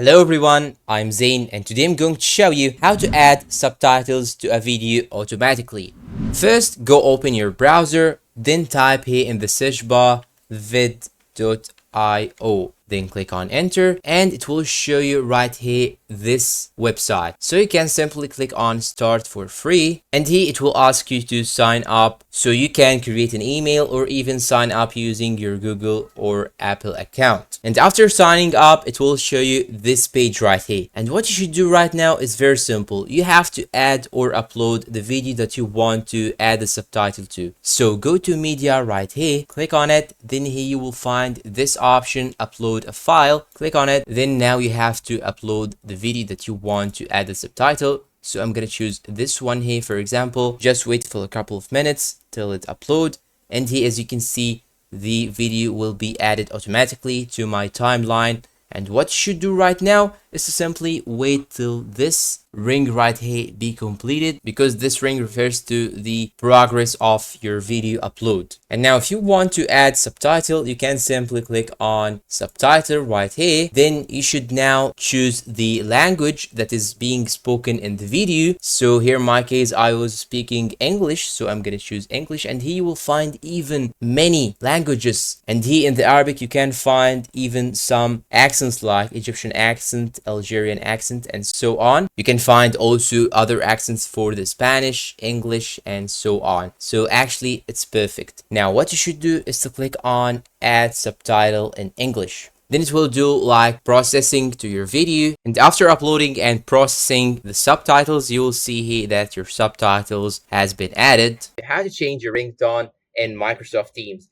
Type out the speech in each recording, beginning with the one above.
Hello everyone, I'm Zain and today I'm going to show you how to add subtitles to a video automatically. First, go open your browser, then type here in the search bar vid.io. Then click on enter and it will show you right here this website. So you can simply click on start for free and here it will ask you to sign up so you can create an email or even sign up using your Google or Apple account. And after signing up, it will show you this page right here. And what you should do right now is very simple. You have to add or upload the video that you want to add the subtitle to. So go to media right here, click on it, then here you will find this option, upload a file, click on it, then now you have to upload the video that you want to add the subtitle. So I'm gonna choose this one here, for example. Just wait for a couple of minutes till it upload, and here as you can see the video will be added automatically to my timeline. And what you should do right now is to simply wait till this ring right here be completed, because this ring refers to the progress of your video upload. And now if you want to add subtitle, you can simply click on subtitle right here. Then you should now choose the language that is being spoken in the video. So here in my case I was speaking English, so I'm going to choose English, and here you will find even many languages. And here in the Arabic you can find even some accents like Egyptian accent, Algerian accent, and so on. You can find also other accents for the Spanish, English, and so on. So actually it's perfect. Now what you should do is to click on add subtitle in English. Then it will do like processing to your video, and after uploading and processing the subtitles, you will see here that your subtitles has been added. How to change your ringtone in Microsoft Teams.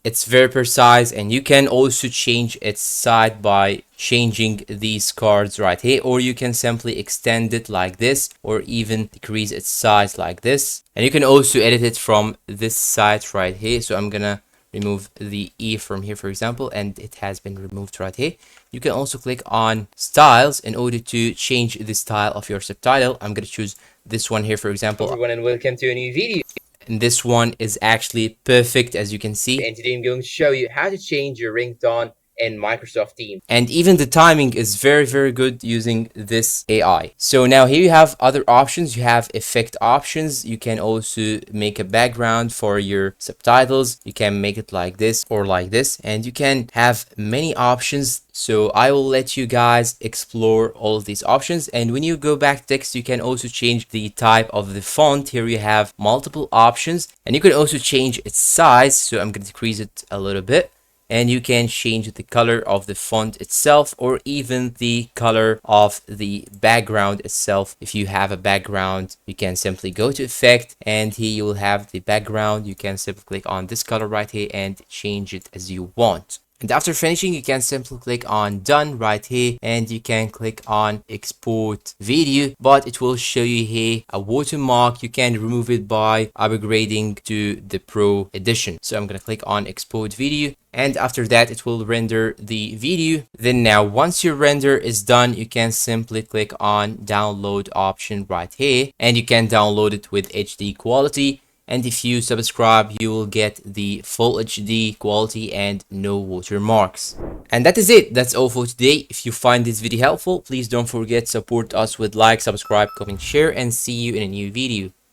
It's very precise, and you can also change its size by changing these cards right here, or you can simply extend it like this or even decrease its size like this. And you can also edit it from this side right here. So I'm gonna remove the E from here, for example, and it has been removed right here. You can also click on styles in order to change the style of your subtitle. I'm gonna choose this one here, for example. Hello everyone and welcome to a new video. And this one is actually perfect, as you can see. And today I'm going to show you how to change your ringtone in Microsoft Teams. And even the timing is very good using this AI. So now here you have other options. You have effect options. You can also make a background for your subtitles. You can make it like this or like this, and you can have many options. So I will let you guys explore all of these options. And when you go back to text, you can also change the type of the font. Here you have multiple options, and you can also change its size. So I'm going to decrease it a little bit. And you can change the color of the font itself, or even the color of the background itself. If you have a background, you can simply go to effect, and here you will have the background. You can simply click on this color right here and change it as you want. And after finishing, you can simply click on done right here, and you can click on export video, but it will show you here a watermark. You can remove it by upgrading to the Pro edition. So I'm going to click on export video, and after that it will render the video. Then now once your render is done, you can simply click on download option right here, and you can download it with HD quality. And if you subscribe, you will get the full HD quality and no watermarks. And that is it. That's all for today. If you find this video helpful, please don't forget to support us with like, subscribe, comment, share, and see you in a new video.